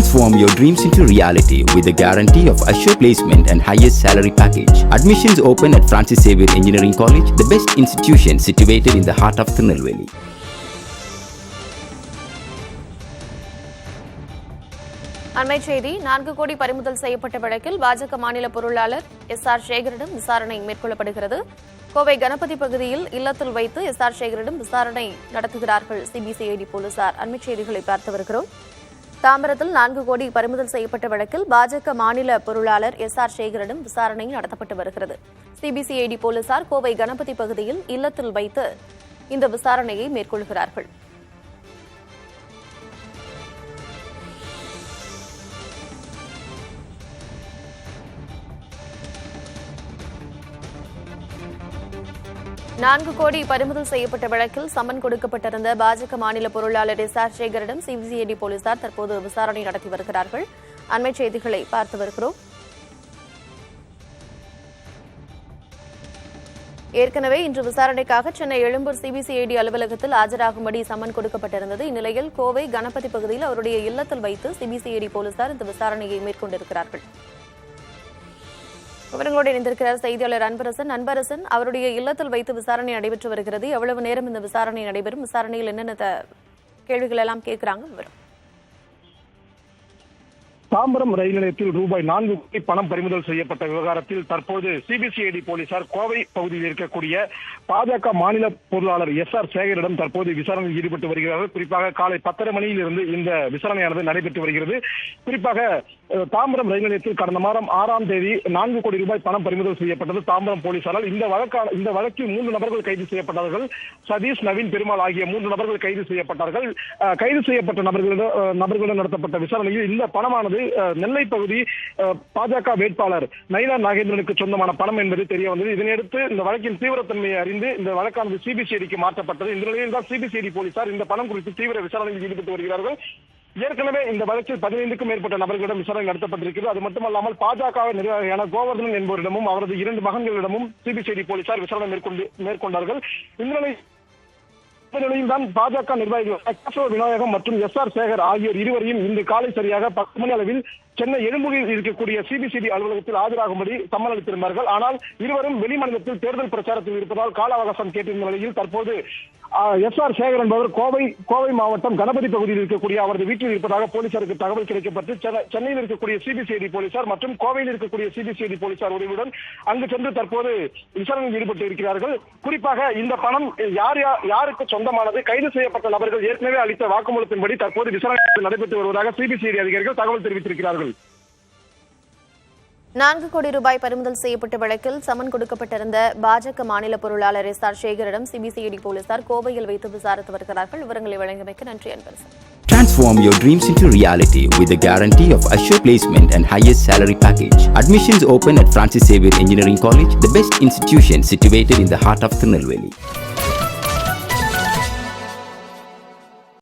Transform your dreams into reality with the guarantee of assured placement and highest salary package. Admissions open at Francis Xavier Engineering College, the best institution situated in the heart of Tirunelveli. அண்மை செய்தி 4 கோடி பறிமுதல் செய்யப்பட்ட வழக்கில் பாஜக மாநில பொருளாளர் SR. சேகரிடம் விசாரணை மேற்கொள்ளப்படுகிறது. கோவை கணபதி பகுதியில் இல்லத்தில் வைத்து எஸ்.ஆர். சேகரிடம் விசாரணை நடத்துகிறார்கள் சிபிசிஐடி போலீசார். அண்மை செய்திகளை பார்த்து வருகிறோம். தாம்பரத்தில் 4 கோடி பறிமுதல் செய்யப்பட்ட வழக்கில் பாஜக மாநில பொருளாளர் எஸ்.ஆர். சேகரிடம் விசாரணை நடத்தப்பட்டு வருகிறது. சிபிசிஐடி போலீசார் கோவை கணபதி பகுதியில் இல்லத்தில் வைத்து இந்த விசாரணையை மேற்கொள்கிறார்கள். நான்கு கோடி பறிமுதல் செய்யப்பட்ட வழக்கில் சம்மன் கொடுக்கப்பட்டிருந்த பாஜக மாநில பொருளாளர் எஸ்.ஆர். சேகரிடம் சிபிசிஐடி போலீசார் தற்போது விசாரணை நடத்தி வருகிறார்கள். அண்மை செய்திகளை பார்த்து வருகிறோம். ஏற்கனவே இன்று விசாரணைக்காக சென்னை எழும்பூர் சிபிசிஐடி அலுவலகத்தில் ஆஜராகும்படி சம்மன் கொடுக்கப்பட்டிருந்தது. இந்நிலையில் கோவை கணபதி பகுதியில் அவருடைய இல்லத்தில் வைத்து சிபிசிஐடி போலீசார் இந்த விசாரணையை மேற்கொண்டிருக்கிறார்கள். விவரங்களோடு இணைந்திருக்கிறார் செய்தியாளர் அன்பரசன். அவருடைய இல்லத்தில் வைத்து விசாரணை நடைபெற்று வருகிறது. எவ்வளவு நேரம் இந்த விசாரணை நடைபெறும்? விசாரணையில் என்னென்ன கேள்விகள் எல்லாம் கேட்கிறாங்க? விவரம். தாம்பரம் ரயில் நிலையத்தில் ரூபாய் 4 கோடி பணம் பறிமுதல் செய்யப்பட்ட விவகாரத்தில் தற்போது சிபிசிஐடி போலீசார் கோவை பகுதியில் இருக்கக்கூடிய பாஜக மாநில பொருளாளர் எஸ்.ஆர். சேகரிடம் தற்போது விசாரணையில் ஈடுபட்டு வருகிறார்கள். குறிப்பாக காலை 10:30 மணியிலிருந்து இந்த விசாரணையானது நடைபெற்று வருகிறது. குறிப்பாக தாம்பரம் ரயில் நிலையத்தில் கடந்த மாதம் 6ஆம் தேதி 4 கோடி ரூபாய் பணம் பறிமுதல் செய்யப்பட்டது தாம்பரம் போலீசாரால். இந்த வழக்கில் 3 நபர்கள் கைது செய்யப்பட்டார்கள். சதீஷ், நவீன், பெருமாள் ஆகிய 3 நபர்கள் கைது செய்யப்பட்டார்கள். கைது செய்யப்பட்ட நபர்களிடம் நடத்தப்பட்ட விசாரணையில் இந்த பணமானது நெல்லை பகுதி பாஜக வேட்பாளர் நயினா நாகேந்திரனுக்கு சொந்தமான பணம் என்பது தெரிய வந்தது. இதனையடுத்து இந்த வழக்கின் தீவிரத்தன்மையை அறிந்து இந்த வழக்கானது சிபிசிஐடிக்கு மாற்றப்பட்டது. இந்த நிலையில் தான் சிபிசிஐடி போலீசார் இந்த பணம் குறித்து தீவிர விசாரணையில் ஈடுபட்டு வருகிறார்கள். ஏற்கனவே இந்த வழக்கில் 15க்கும் மேற்பட்ட நபர்களிடம் விசாரணை நடத்தப்பட்டிருக்கிறது. அது மட்டுமல்லாமல் பாஜக நிர்வாகியான கோவர்தனன் என்பவரிடமும் அவரது 2 மகன்களிடமும் சிபிசிஐடி போலீசார் விசாரணை மேற்கொண்டார்கள். இந்த நிலையில் தான் பாஜக நிர்வாகிகள் விநாயகம் மற்றும் எஸ்.ஆர். சேகர் ஆகியோர் இருவரையும் இன்று காலை சரியாக 10 மணி அளவில் சென்னை எழும்பூரில் இருக்கக்கூடிய சிபிசிஐடி அலுவலகத்தில் ஆஜராகும்படி சம்மன் அளித்திருந்தார்கள். ஆனால் இருவரும் வெளிமாநிலத்தில் தேர்தல் பிரச்சாரத்தில் இருப்பதால் கால அவகாசம் கேட்டிருந்த நிலையில் தற்போது எஸ்.ஆர். சேகர் என்பவர் கோவை மாவட்டம் கணபதி பகுதியில் இருக்கக்கூடிய அவரது வீட்டில் இருப்பதாக போலீசாருக்கு தகவல் கிடைக்கப்பட்டு சென்னையில் இருக்கக்கூடிய சிபிசிஐடி போலீசார் மற்றும் கோவையில் இருக்கக்கூடிய சிபிசிஐடி போலீசார் உதவியுடன் அங்கு சென்று தற்போது விசாரணையில் ஈடுபட்டு இருக்கிறார்கள். குறிப்பாக இந்த பணம் யாருக்கு சொந்தமானது, கைது செய்யப்பட்ட நபர்கள் ஏற்கனவே அளித்த வாக்குமூலத்தின்படி தற்போது விசாரணை நடைபெற்று வருவதாக சிபிசிஐடி அதிகாரிகள் தகவல் தெரிவித்திருக்கிறார்கள். 4 கோடி ரூபாய் பறிமுதல் செய்யப்பட்ட வழக்கில் சம்மன் கொடுக்கப்பட்டிருந்த பாஜக மாநில பொருளாளர் எஸ்.ஆர். சேகரிடம் சிபிசிஐடி போலீசார் கோவையில் வைத்து விசாரித்து வருகிறார்கள். விவரங்களை வழங்கியமைக்கு நன்றி Anbarasan. Transform your dreams into reality with the guarantee of assured placement and highest salary package. Admissions open at Francis Xavier Engineering College, the best institution situated in the heart of Tirunelveli.